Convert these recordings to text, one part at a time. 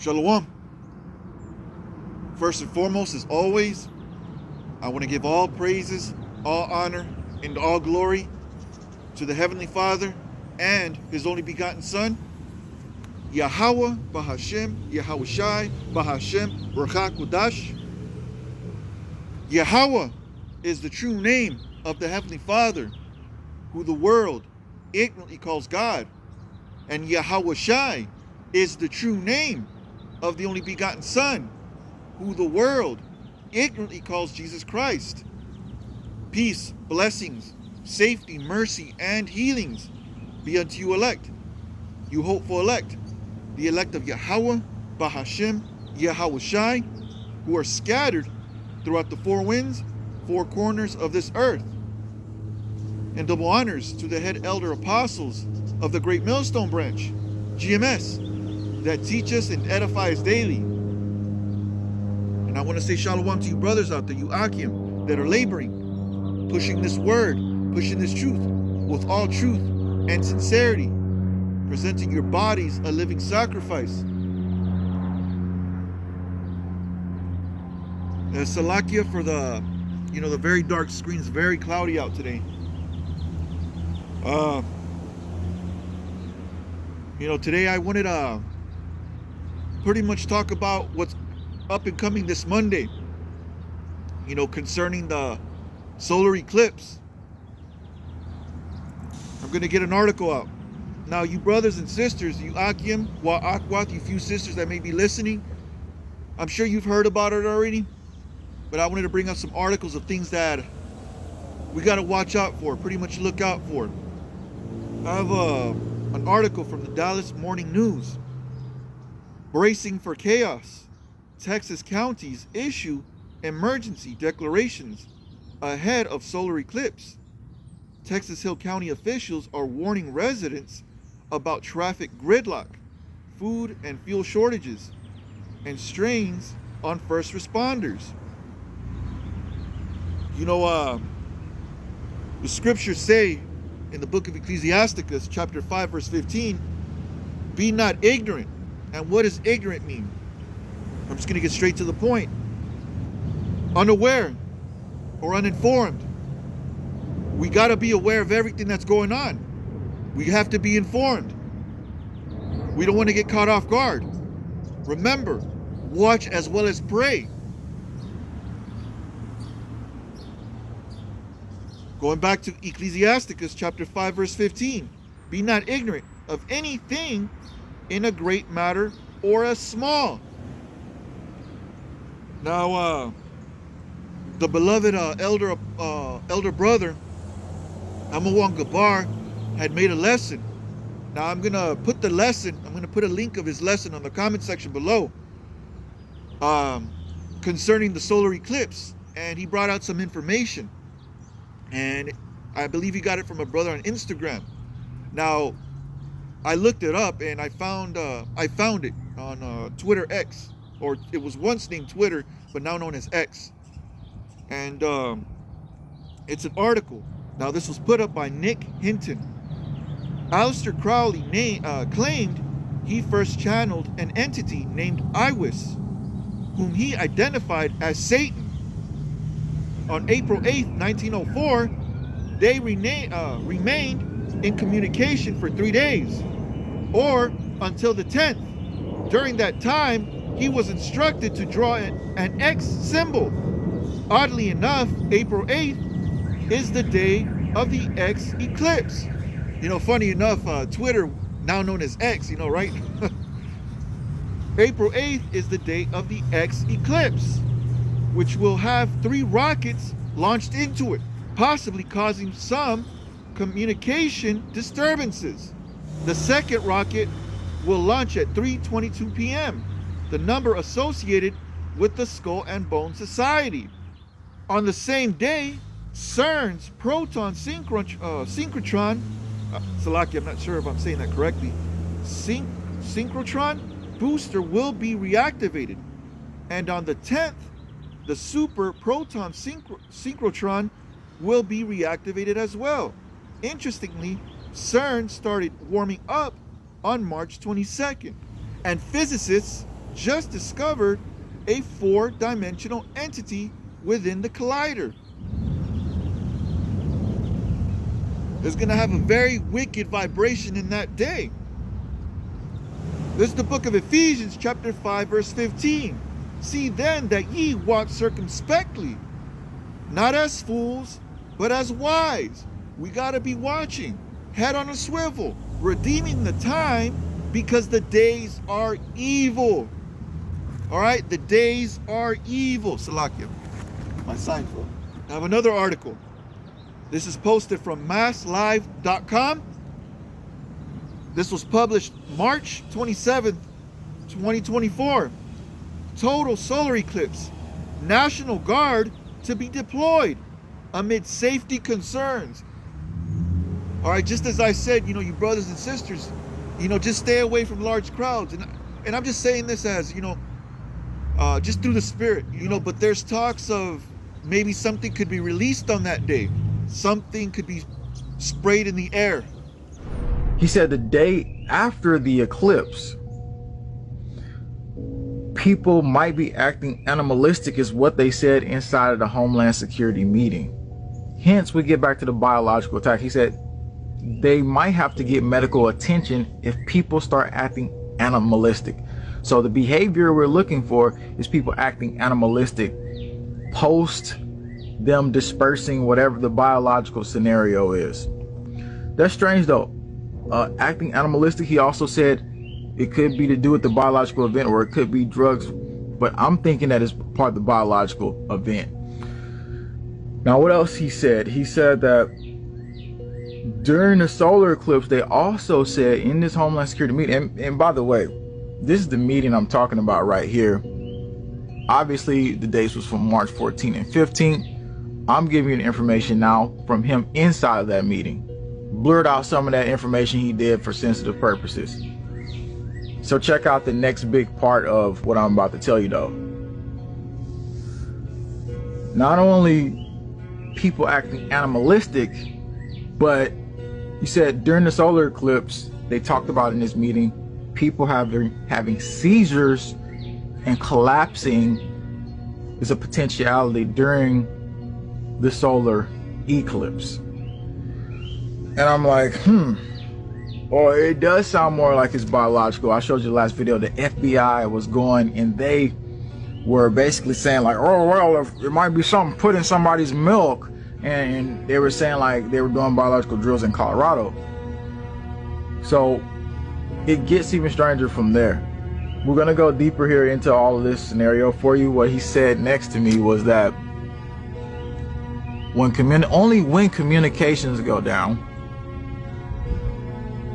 Shalom. First and foremost, as always, I want to give all praises, all honor, and all glory to the Heavenly Father and His only begotten Son, Yahawah, Bahasham, Yahawashi, Bahasham, Kodash. Yahawah is the true name of the Heavenly Father, who the world ignorantly calls God. And Yahawashi is the true name of the only begotten Son, who the world ignorantly calls Jesus Christ. Peace, blessings, safety, mercy, and healings be unto you elect, you hopeful elect, the elect of Yahawah, Bahasham, Yahawashi, who are scattered throughout the four winds, four corners of this earth. And double honors to the head elder apostles of the Great Millstone Branch, GMS, that teach us and edify us daily. And I want to say shalom to you brothers out there, you Akim, that are laboring, pushing this word, pushing this truth with all truth and sincerity, presenting your bodies a living sacrifice. Salakia for the very dark screen. Is very cloudy out today. Today I wanted to pretty much talk about what's up and coming this Monday, concerning the solar eclipse. I'm going to get an article out. Now, you brothers and sisters, you Akim, Wa Akwath, you few sisters that may be listening, I'm sure you've heard about it already, but I wanted to bring up some articles of things that we got to watch out for, pretty much look out for. I have an article from the Dallas Morning News. Bracing for chaos. Texas counties issue emergency declarations ahead of solar eclipse. Texas Hill County officials are warning residents about traffic gridlock, food and fuel shortages, and strains on first responders. The scriptures say in the book of Ecclesiasticus, chapter 5, verse 15, be not ignorant. And what does ignorant mean? I'm just going to get straight to the point. Unaware or uninformed. We got to be aware of everything that's going on. We have to be informed. We don't want to get caught off guard. Remember, watch as well as pray. Going back to Ecclesiasticus chapter 5 verse 15. Be not ignorant of anything in a great matter or a small. Now, the beloved elder brother, Amawan Gabar, had made a lesson. Now I'm going to put the lesson, I'm going to put a link of his lesson on the comment section below, concerning the solar eclipse. And he brought out some information. And I believe he got it from a brother on Instagram. Now, I looked it up and I found it on Twitter X, or it was once named Twitter, but now known as X. And it's an article. Now, this was put up by Nick Hinton. Aleister Crowley claimed he first channeled an entity named Iwis, whom he identified as Satan. On April 8th, 1904, they remained in communication for 3 days, or until the 10th. During that time, he was instructed to draw an X symbol. Oddly enough, April 8th is the day of the X eclipse. Funny enough, Twitter, now known as X, right? April 8th is the day of the X eclipse, which will have 3 rockets launched into it, possibly causing some communication disturbances. The second rocket will launch at 3:22 p.m., the number associated with the Skull and Bone Society. On the same day, CERN's proton synchrotron, Salaki, I'm not sure if I'm saying that correctly, synchrotron booster will be reactivated. And on the 10th, the super proton synchrotron will be reactivated as well. Interestingly, CERN started warming up on March 22nd, and physicists just discovered a 4-dimensional entity within the collider. It's going to have a very wicked vibration in that day. This is the book of Ephesians, chapter 5, verse 15. See then that ye walk circumspectly, not as fools, but as wise. We got to be watching, head on a swivel, redeeming the time, because the days are evil. All right, the days are evil. Salakia, my sign for. I have another article. This is posted from masslive.com. This was published March 27th, 2024. Total solar eclipse. National Guard to be deployed amid safety concerns. All right, just as I said, you brothers and sisters, just stay away from large crowds. And I'm just saying this as, just through the spirit, but there's talks of maybe something could be released on that day. Something could be sprayed in the air. He said the day after the eclipse, people might be acting animalistic is what they said inside of the Homeland Security meeting. Hence, we get back to the biological attack. He said they might have to get medical attention if people start acting animalistic. So the behavior we're looking for is people acting animalistic post them dispersing whatever the biological scenario is. That's strange though. Acting animalistic, he also said it could be to do with the biological event, or it could be drugs, but I'm thinking that it's part of the biological event. Now, what else he said? He said that during the solar eclipse, they also said in this Homeland Security meeting, and by the way, this is the meeting I'm talking about right here. Obviously, the dates was from March 14 and 15. I'm giving you the information now from him inside of that meeting. Blurred out some of that information he did for sensitive purposes. So check out the next big part of what I'm about to tell you though. Not only people acting animalistic, but he said during the solar eclipse, they talked about in this meeting, people having seizures and collapsing is a potentiality during the solar eclipse. And I'm like, or it does sound more like it's biological. I showed you the last video, the FBI was going and they were basically saying like, oh, well, if it might be something put in somebody's milk. And they were saying like they were doing biological drills in Colorado. So it gets even stranger from there. We're going to go deeper here into all of this scenario for you. What he said next to me was that only when communications go down,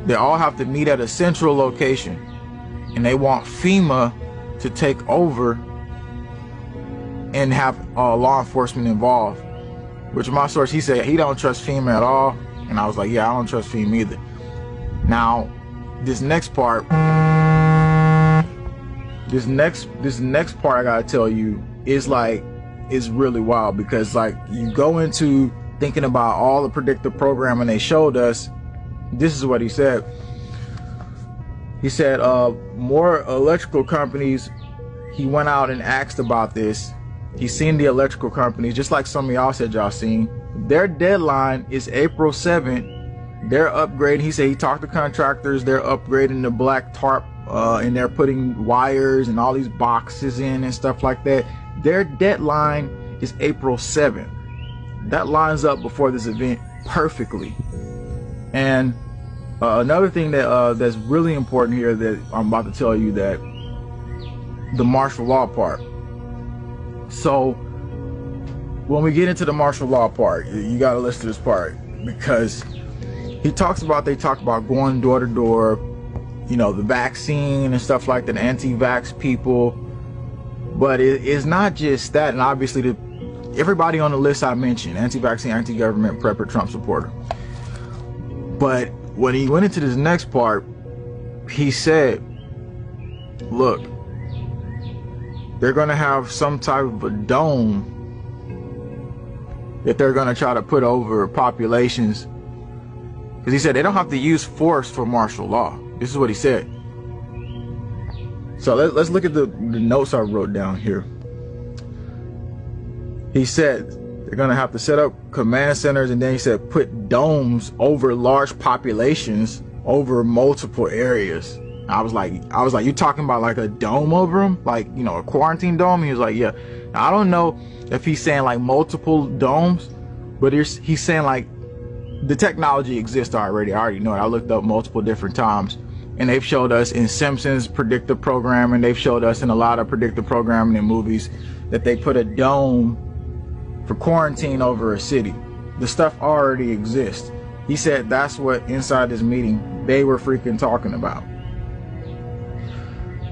they all have to meet at a central location, and they want FEMA to take over and have law enforcement involved. Which my source, he said he don't trust FEMA at all, and I was like, yeah, I don't trust FEMA either. Now, this next part I gotta tell you is really wild, because like you go into thinking about all the predictive programming they showed us. This is what he said. He said more electrical companies, he went out and asked about this. He's seen the electrical companies, just like some of y'all said y'all seen. Their deadline is April 7th. They're upgrading. He said he talked to contractors. They're upgrading the black tarp and they're putting wires and all these boxes in and stuff like that. Their deadline is April 7th. That lines up before this event perfectly. And another thing that that's really important here that I'm about to tell you, that the martial law part. So when we get into the martial law part, you got to listen to this part, because they talk about going door to door, the vaccine and stuff like that, anti-vax people. But it's not just that. And obviously everybody on the list I mentioned, anti-vaccine, anti-government, prepper, Trump supporter. But when he went into this next part, he said, look, they're going to have some type of a dome that they're going to try to put over populations. Because he said they don't have to use force for martial law. This is what he said. So let's look at the notes I wrote down here. He said they're gonna have to set up command centers, and then he said put domes over large populations over multiple areas. I was like, you talking about like a dome over them, like, you know, a quarantine dome? He was like, yeah. Now, I don't know if he's saying like multiple domes, but he's saying like the technology exists already. I already know it. I looked up multiple different times, and they've showed us in Simpsons predictive programming, they've showed us in a lot of predictive programming in movies that they put a dome for quarantine over a city. The stuff already exists. He said that's what inside this meeting they were freaking talking about.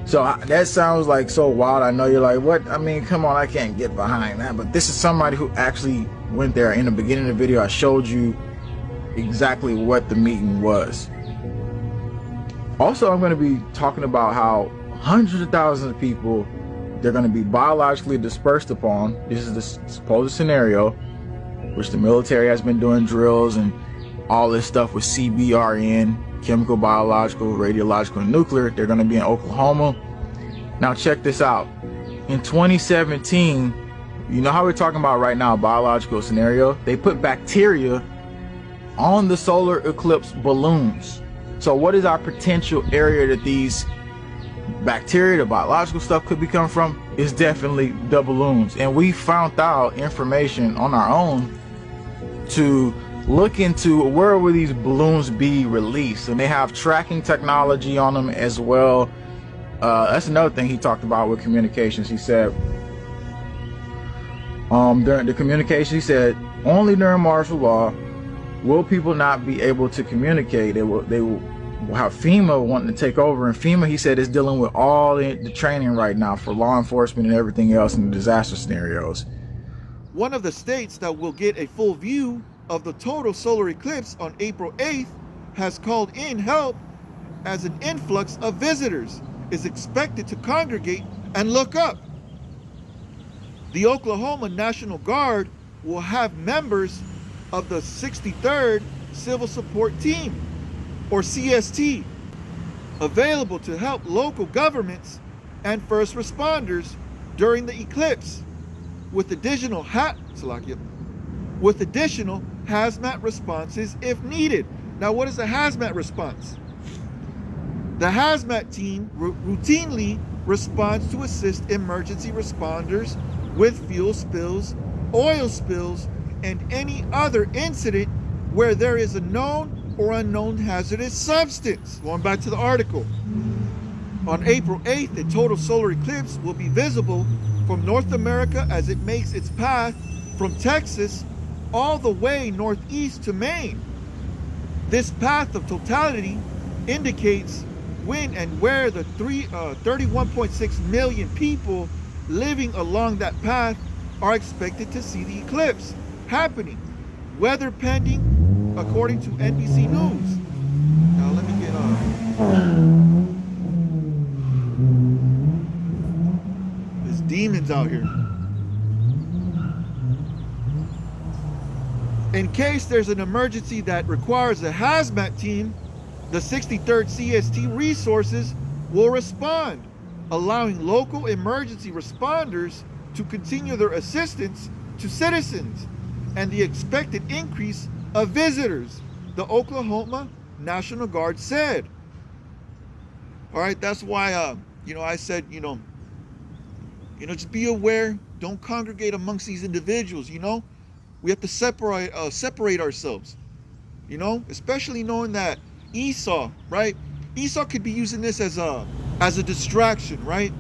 So that sounds like so wild. I know you're like, what? I mean, come on, I can't get behind that. But this is somebody who actually went there. In the beginning of the video, I showed you exactly what the meeting was. Also, I'm going to be talking about how hundreds of thousands of people, they're going to be biologically dispersed upon. This is the supposed scenario, which the military has been doing drills and all this stuff with CBRN, chemical, biological, radiological, and nuclear. They're going to be in Oklahoma. Now check this out. In 2017, you know how we're talking about right now, biological scenario? They put bacteria on the solar eclipse balloons. So what is our potential area that these bacteria, the biological stuff, could be coming from? Is definitely the balloons. And we found out information on our own to look into where will these balloons be released, and they have tracking technology on them as well. That's another thing he talked about with communications. He said during the communication, he said only during martial law will people not be able to communicate. They will have FEMA wanting to take over, and FEMA, he said, is dealing with all the training right now for law enforcement and everything else in the disaster scenarios. One of the states that will get a full view of the total solar eclipse on April 8th has called in help, as an influx of visitors is expected to congregate and look up. The Oklahoma National Guard will have members of the 63rd Civil Support Team, or CST, available to help local governments and first responders during the eclipse with additional hazmat responses if needed. Now, what is a hazmat response? The hazmat team routinely responds to assist emergency responders with fuel spills, oil spills, and any other incident where there is a known or unknown hazardous substance. Going back to the article. On April 8th, a total solar eclipse will be visible from North America as it makes its path from Texas all the way northeast to Maine. This path of totality indicates when and where the 31.6 million people living along that path are expected to see the eclipse happening, weather pending, according to NBC News. Now let me get there's demons out here. In case there's an emergency that requires a hazmat team, the 63rd CST resources will respond, allowing local emergency responders to continue their assistance to citizens and the expected increase of visitors, the Oklahoma National Guard said. All right, that's why I said, just be aware, don't congregate amongst these individuals. We have to separate ourselves, especially knowing that Esau, right? Esau could be using this as a distraction, right?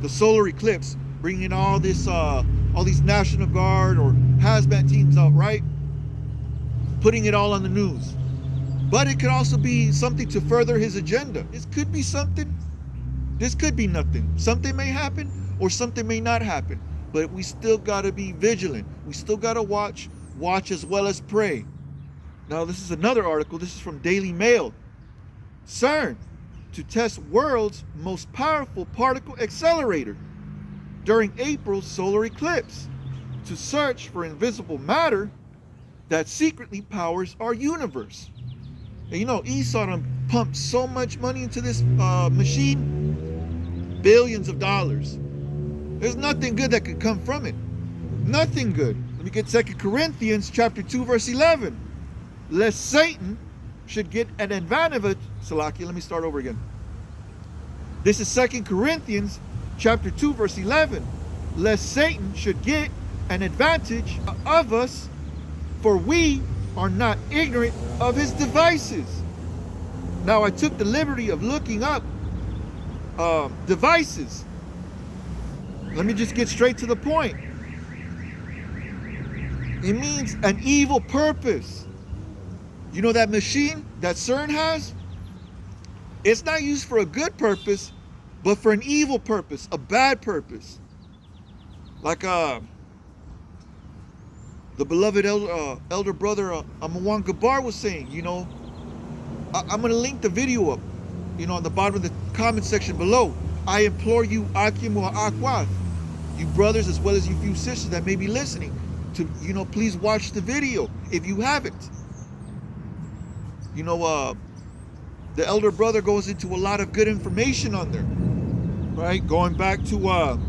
The solar eclipse, bringing all these National Guard or hazmat teams out, right? Putting it all on the news. But it could also be something to further his agenda. This could be something. This could be nothing. Something may happen or something may not happen. But we still got to be vigilant. We still got to watch as well as pray. Now, this is another article. This is from Daily Mail. CERN to test world's most powerful particle accelerator during April's solar eclipse to search for invisible matter that secretly powers our universe. And Esau pumped so much money into this machine. billions of dollars. There's nothing good that could come from it. Nothing good. Let me get 2 Corinthians chapter 2, verse 11. Lest Satan should get an advantage. Salakia, let me start over again. This is 2 Corinthians chapter 2, verse 11. Lest Satan should get an advantage of us, for we are not ignorant of his devices. Now, I took the liberty of looking up devices. Let me just get straight to the point. It means an evil purpose. You know that machine that CERN has? It's not used for a good purpose, but for an evil purpose, a bad purpose. Like the beloved elder brother Amawan Gabar was saying, you know, I'm going to link the video up, you know, on the bottom of the comment section below. I implore you, Akim wa Akwath, you brothers as well as you few sisters that may be listening, to, you know, please watch the video if you haven't. You know, the elder brother goes into a lot of good information on there, right? Going back to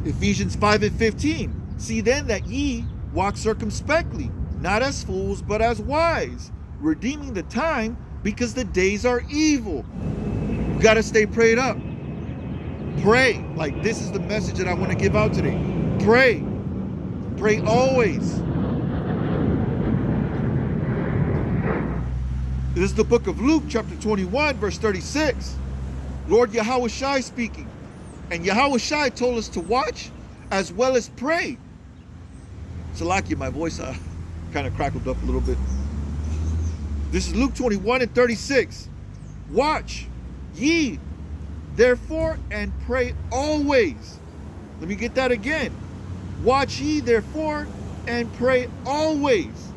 Ephesians 5:15. See then that ye walk circumspectly, not as fools, but as wise, redeeming the time, because the days are evil. You got to stay prayed up. Pray. Like, this is the message that I want to give out today. Pray. Pray always. This is the book of Luke, chapter 21, verse 36. Lord Yahawashi speaking. And Yahawashi told us to watch as well as pray. Salakia, my voice kind of crackled up a little bit. This is Luke 21 and 36. Watch ye therefore and pray always. Let me get that again. Watch ye therefore and pray always.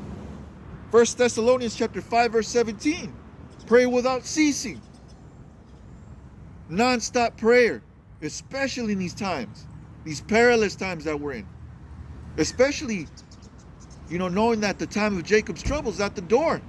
1 Thessalonians chapter 5 verse 17. Pray without ceasing. Non-stop prayer, especially in these times, these perilous times that we're in. Especially, you know, knowing that the time of Jacob's trouble is at the door.